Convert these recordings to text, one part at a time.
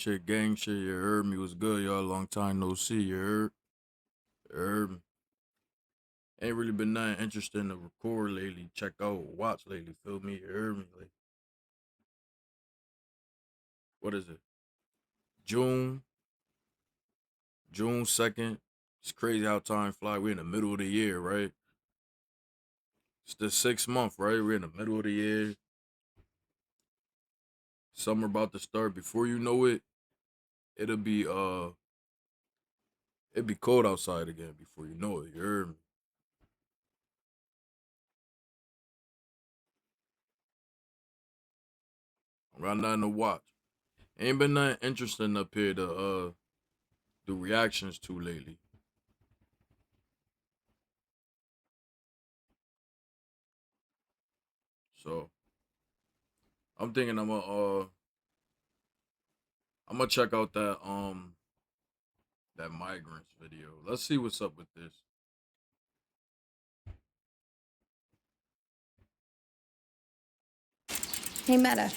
shit, gang shit. You heard me? Was good, y'all. Long time no see. You heard? You heard me? Ain't really been nothing interesting to record lately, check out, or watch lately. Feel me? You heard me? Like, what is it? June, June 2nd. It's crazy how time fly. We're in the middle of the year, right? It's the 6th month, right? We're in the middle of the year. Summer about to start. Before you know it, it'll be it'll be cold outside again. Before you know it, you heard me? I got nothing to watch. Ain't been nothing interesting up here to do reactions to lately. So I'm thinking I'm gonna check out that migrants video. Let's see what's up with this Hey Meta,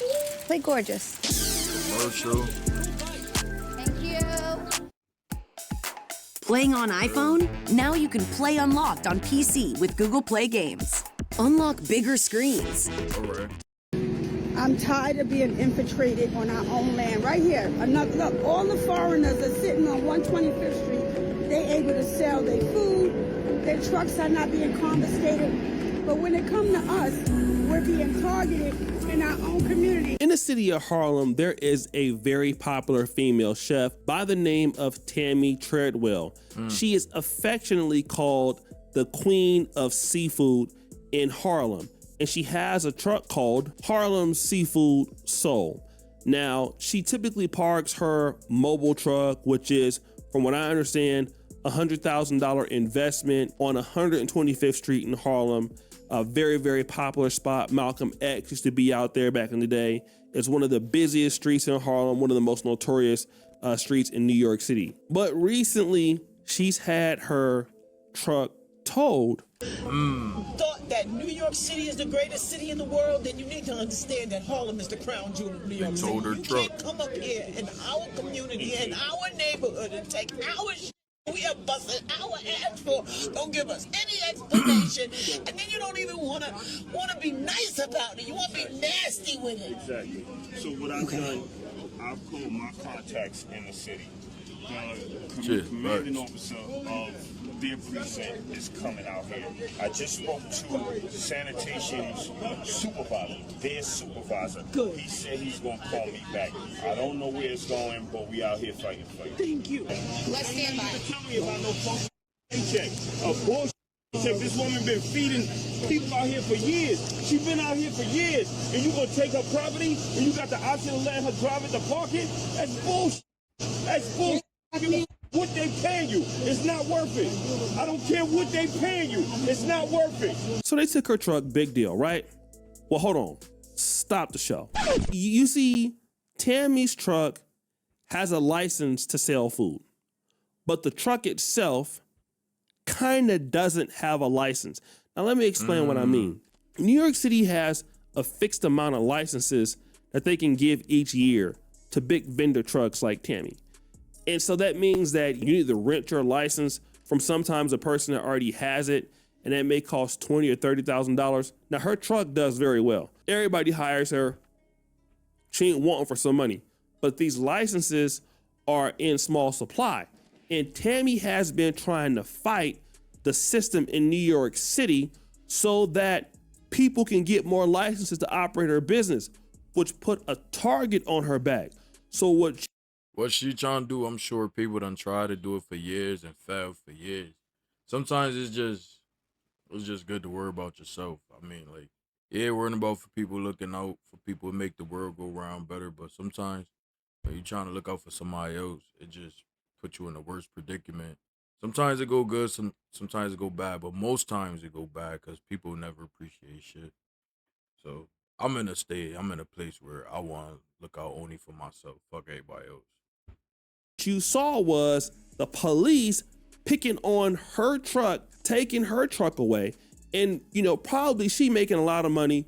play Gorgeous. commercial. Thank you. Playing on iPhone? Now you can play Unlocked on PC with Google Play Games. Unlock bigger screens. All right. I'm tired of being infiltrated on our own land. Right here, another look. All the foreigners are sitting on 125th Street. They able to sell their food. Their trucks are not being confiscated. But when it comes to us, we're being targeted in our own community. In the city of Harlem, there is a very popular female chef by the name of Tammy Treadwell. She is affectionately called the Queen of Seafood in Harlem, and she has a truck called Harlem Seafood Soul. Now, she typically parks her mobile truck, which is, from what I understand, $100,000 investment on 125th Street in Harlem. A very, very popular spot. Malcolm X used to be out there back in the day. It's one of the busiest streets in Harlem, one of the most notorious streets in New York City. But recently, she's had her truck towed. Thought that New York City is the greatest city in the world, then you need to understand that Harlem is the crown jewel of New York City. Told her You truck. can't come up here in our community, in our neighborhood, and take our shit. We are busting our ass for. Don't give us any explanation, and then you don't even wanna be nice about it. You want to be nasty with it. Exactly. So what I've done, I've called my contacts in the city. The Shit, commanding right. officer of their precinct is coming out here. I just spoke to sanitation's supervisor, their supervisor. Good. He said he's gonna call me back. I don't know where it's going, but we out here fighting for you. Thank you. Let's stand by. Tell me about no fucking paycheck. A bullshit paycheck. This woman been feeding people out here for years. She been out here for years, and you gonna take her property, and you got the option of letting her drive it to park it? That's bullshit. That's bullshit. What they paying you, it's not worth it. I don't care what they paying you, it's not worth it. So they took her truck, big deal, right? Well, hold on. Stop the show. You see, Tammy's truck has a license to sell food, but the truck itself kind of doesn't have a license. Now, let me explain what I mean. New York City has a fixed amount of licenses that they can give each year to big vendor trucks like Tammy. And so that means that you need to rent your license from sometimes a person that already has it, and that may cost $20,000 or $30,000. Now, her truck does very well. Everybody hires her. She ain't wanting for some money. But these licenses are in small supply. And Tammy has been trying to fight the system in New York City so that people can get more licenses to operate her business, which put a target on her back. So What she trying to do, I'm sure people done tried to do it for years and failed for years. Sometimes it's just good to worry about yourself. I mean, like, yeah, worrying about for people, looking out for people to make the world go round better, but sometimes when you trying to look out for somebody else, it just puts you in a worse predicament. Sometimes it go good, sometimes it go bad, but most times it go bad because people never appreciate shit. So I'm in a place where I want to look out only for myself. Fuck everybody else. you saw was the police picking on her truck, taking her truck away. And, you know, probably she making a lot of money.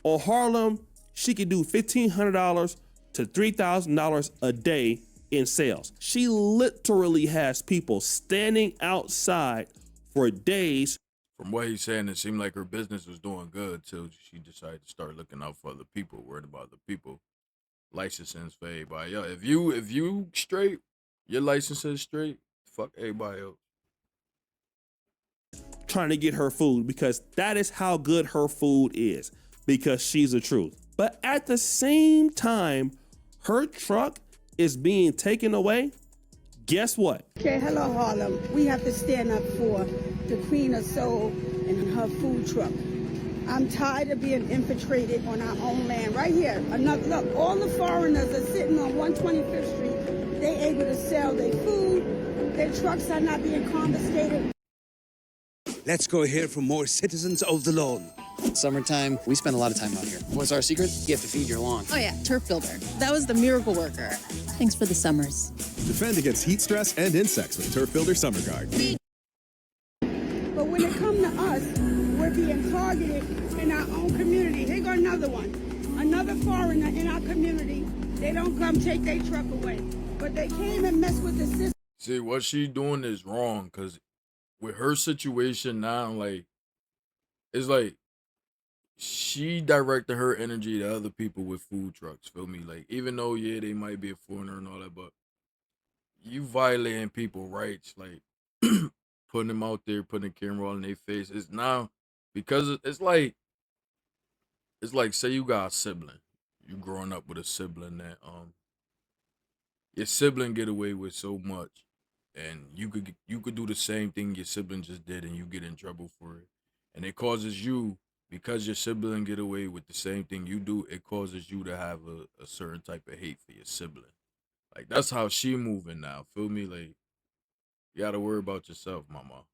On Harlem, she could do $1,500 to $3,000 a day in sales. She literally has people standing outside for days. From what he's saying, it seemed like her business was doing good till she decided to start looking out for other people, worried about the people. Licensing for everybody. Yo, if you straight, your license is straight, fuck everybody else. Trying to get her food because that is how good her food is, because she's the truth. But at the same time, her truck is being taken away. Guess what? Okay, hello Harlem. We have to stand up for the Queen of Soul and her food truck. I'm tired of being infiltrated on our own land. Right here, look, all the foreigners are sitting on 125th Street. They able to sell their food. Their trucks are not being confiscated. Let's go hear from more citizens of the lawn. Summertime, we spend a lot of time out here. What's our secret? You have to feed your lawn. Oh yeah, turf builder. That was the miracle worker. Thanks for the summers. Defend against heat stress and insects with Turf Builder Summer Guard. But when it comes to us, we're being targeted in our own community. Here go another one. Another foreigner in our community. They don't come take their truck away. But they came and messed with the system. See, what she doing is wrong, because with her situation now, like, it's like she directed her energy to other people with food trucks, feel me? Like, even though, yeah, they might be a foreigner and all that, but you violating people's rights, like, putting them out there, putting a camera on their face. It's now, because it's like, say you got a sibling. You growing up with a sibling that, your sibling get away with so much, and you could do the same thing your sibling just did, and you get in trouble for it, and it causes you, because your sibling get away with the same thing you do, it causes you to have a certain type of hate for your sibling. Like, that's how she moving now, feel me? Like, you gotta worry about yourself, mama.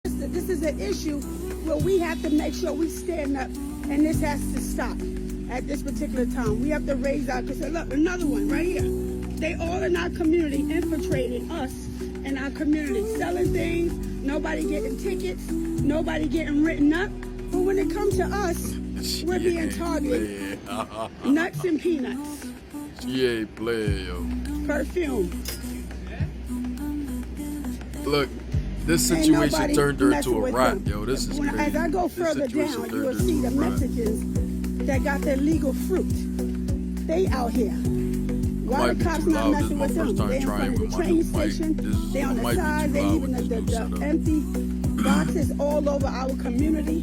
This is an issue where we have to make sure we stand up, and this has to stop at this particular time. We have to raise our, because look, another one right here. They all in our community infiltrating us in our community, selling things, nobody getting tickets, nobody getting written up. But when it comes to us, we're being targeted. Nuts and peanuts. She ain't playing, yo. Perfume. Look, this situation turned her into a rat, yo. This is crazy. As I go further down, you will see the messages that got their legal fruit. They out here. Why the cops not messing with them? They in front of the train station. They on the side. They even the empty boxes all over our community.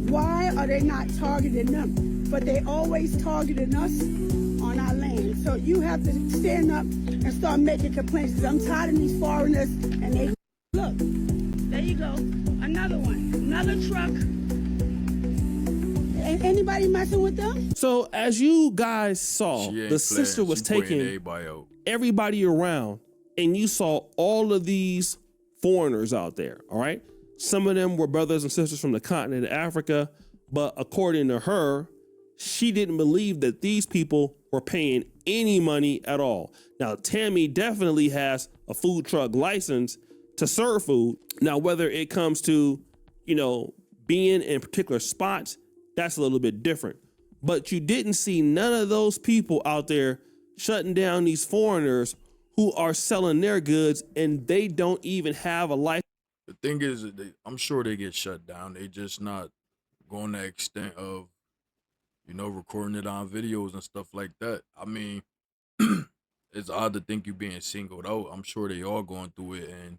Why are they not targeting them? But they always targeting us on our land. So you have to stand up and start making complaints. 'Cause I'm tired of these foreigners, and they look. There you go. Another one. Another truck. Ain't anybody messing with them? So as you guys saw, the sister was taking everybody around, and you saw all of these foreigners out there, all right? Some of them were brothers and sisters from the continent of Africa, but according to her, she didn't believe that these people were paying any money at all. Now, Tammy definitely has a food truck license to serve food. Now, whether it comes to, being in particular spots, that's a little bit different. But you didn't see none of those people out there shutting down these foreigners who are selling their goods, and they don't even have a license. The thing is, I'm sure they get shut down. They just not going to extent of, recording it on videos and stuff like that. I mean, it's odd to think you being singled out. I'm sure they all going through it, and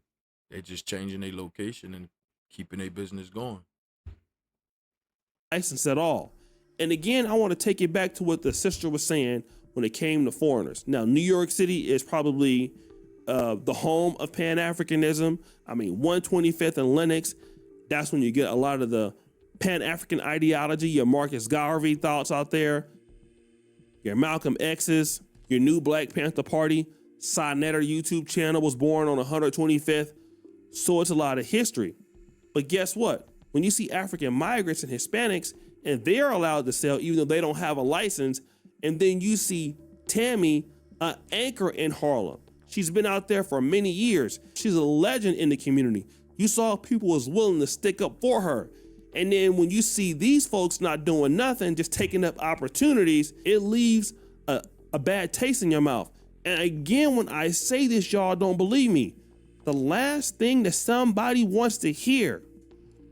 they just changing their location and keeping their business going. License at all. And again, I want to take it back to what the sister was saying when it came to foreigners. Now, New York City is probably the home of Pan-Africanism. I mean, 125th and Lenox, that's when you get a lot of the Pan-African ideology, your Marcus Garvey thoughts out there, your Malcolm X's, your new Black Panther Party, Sinetter YouTube channel was born on 125th. So it's a lot of history. But guess what? When you see African migrants and Hispanics, and they're allowed to sell even though they don't have a license, and then you see Tammy, an anchor in Harlem. She's been out there for many years. She's a legend in the community. You saw people was willing to stick up for her. And then when you see these folks not doing nothing, just taking up opportunities, it leaves a a bad taste in your mouth. And again, when I say this, y'all don't believe me. The last thing that somebody wants to hear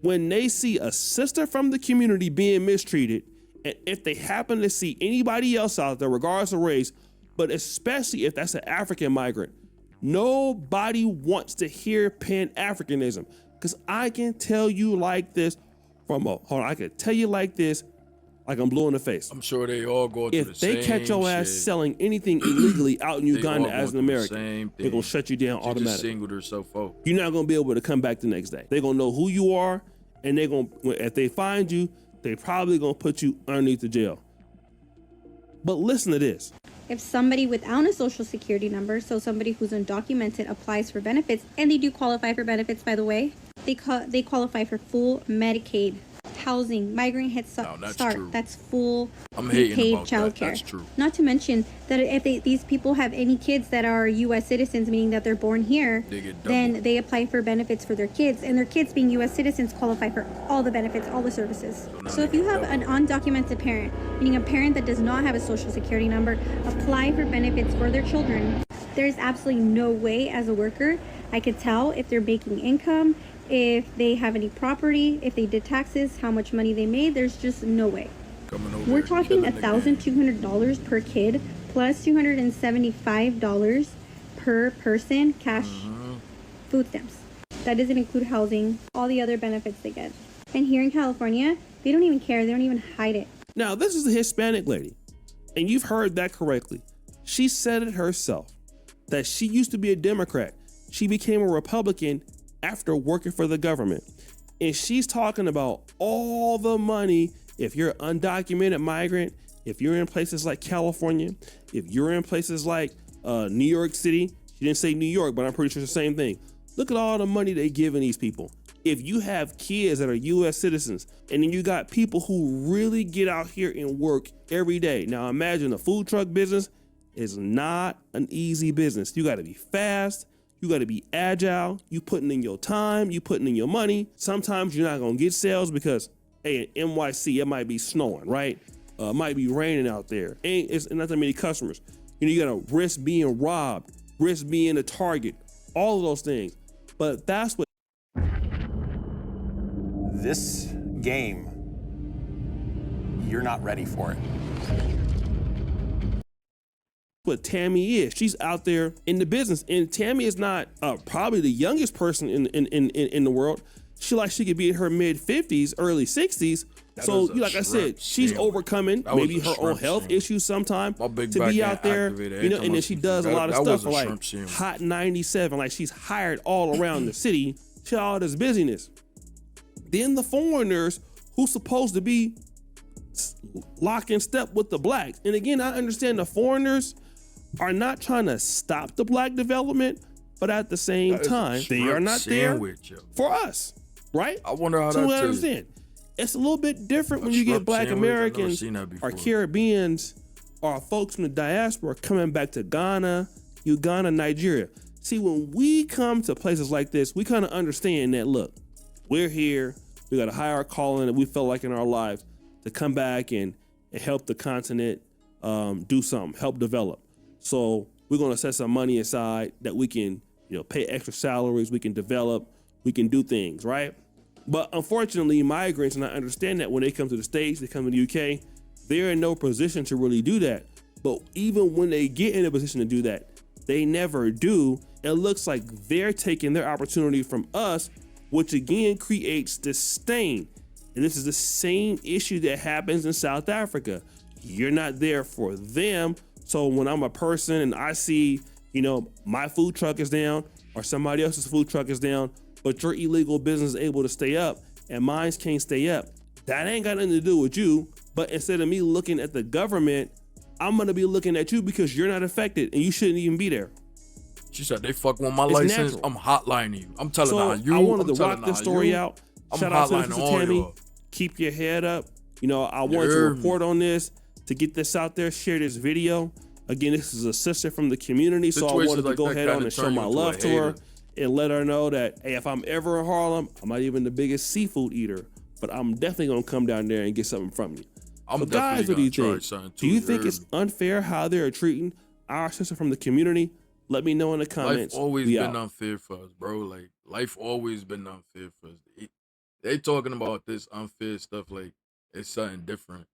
when they see a sister from the community being mistreated, and if they happen to see anybody else out there, regardless of race, but especially if that's an African migrant, nobody wants to hear Pan-Africanism. Because I can tell you like this I can tell you like this, like I'm blue in the face. I'm sure they all go through the same If they catch your ass shit. selling anything illegally out in Uganda as an American, they're they're gonna shut you down She just automatically. singled herself out. You're not gonna be able to come back the next day. They're gonna know who you are, and they're gonna, if they find you, they probably gonna put you underneath the jail. But listen to this. If somebody without a social security number, so somebody who's undocumented, applies for benefits, and they do qualify for benefits, by the way, they qualify for full Medicaid, housing, migrant head start. True. That's full I'm hating paid about child that. care. That's true. Not to mention that if these people have any kids that are U.S. citizens, meaning that they're born here, then they apply for benefits for their kids, and their kids being U.S. citizens qualify for all the benefits, all the services. So if you have an undocumented parent, meaning a parent that does not have a social security number, apply for benefits for their children, there's absolutely no way as a worker I could tell if they're making income, if they have any property, if they did taxes, how much money they made. There's just no way. We're talking $1,200 per kid plus $275 per person cash food stamps. That doesn't include housing, all the other benefits they get. And here in California, they don't even care. They don't even hide it. Now, this is a Hispanic lady, and you've heard that correctly. She said it herself, that she used to be a Democrat. She became a Republican after working for the government. And she's talking about all the money if you're an undocumented migrant, if you're in places like California, if you're in places like New York City. She didn't say New York, but I'm pretty sure it's the same thing. Look at all the money they giving these people. If you have kids that are U.S. citizens, and then you got people who really get out here and work every day. Now imagine the food truck business is not an easy business. You got to be fast. You got to be agile. You putting in your time. You putting in your money. Sometimes you're not going to get sales because, hey, in NYC, it might be snowing, right? It might be raining out there. It's not that many customers. You got to risk being robbed, risk being a target, all of those things. But that's what this game, you're not ready for it. What Tammy is. She's out there in the business, and Tammy is not probably the youngest person in the world. She could be in her mid 50s, early 60s. So like I said, she's overcoming maybe her own health issues sometime to be out there, and then she does a lot of stuff for like Hot 97. Like she's hired all around the city. She all this busyness. Then the foreigners who's supposed to be lock in step with the blacks. And again, I understand the foreigners are not trying to stop the black development, but at the same time, they are not there for us, right? I wonder how so that I understand. It's a little bit different when you get black Americans or Caribbeans or folks from the diaspora coming back to Ghana, Uganda, Nigeria. See, when we come to places like this, we kind of understand that, look, we're here, we got a higher calling that we felt like in our lives to come back and help the continent do something, help develop. So we're going to set some money aside that we can, pay extra salaries, we can develop, we can do things, right? But unfortunately, migrants, and I understand that when they come to the States, they come to the UK, they're in no position to really do that. But even when they get in a position to do that, they never do. It looks like they're taking their opportunity from us, which again creates disdain. And this is the same issue that happens in South Africa. You're not there for them. So when I'm a person and I see, my food truck is down or somebody else's food truck is down, but your illegal business is able to stay up and mine can't stay up, that ain't got nothing to do with you. But instead of me looking at the government, I'm gonna be looking at you because you're not affected and you shouldn't even be there. She said they fuck with my license. Natural. I'm hotlining you. I'm telling So you. I wanted to rock this story out. Shout out to hotlining Sister all Tammy. y'all. Keep your head up. I wanted to report on this, to get this out there, share this video. Again, this is a sister from the community, so I wanted to go ahead on and show my love to her and let her know that, hey, if I'm ever in Harlem, I'm not even the biggest seafood eater, but I'm definitely gonna come down there and get something from you. I'm So guys, what do definitely you gonna try think? something Do too. you think heard it's me? unfair how they're treating our sister from the community? Let me know in the Life comments. always We been out. unfair for us, bro. Like life always been unfair for us. They talking about this unfair stuff like it's something different.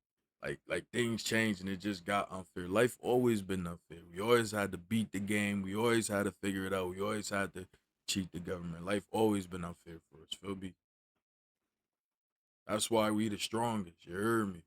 Like things change and it just got unfair. Life always been unfair. We always had to beat the game. We always had to figure it out. We always had to cheat the government. Life always been unfair for us. Feel me? That's why we the strongest. You heard me?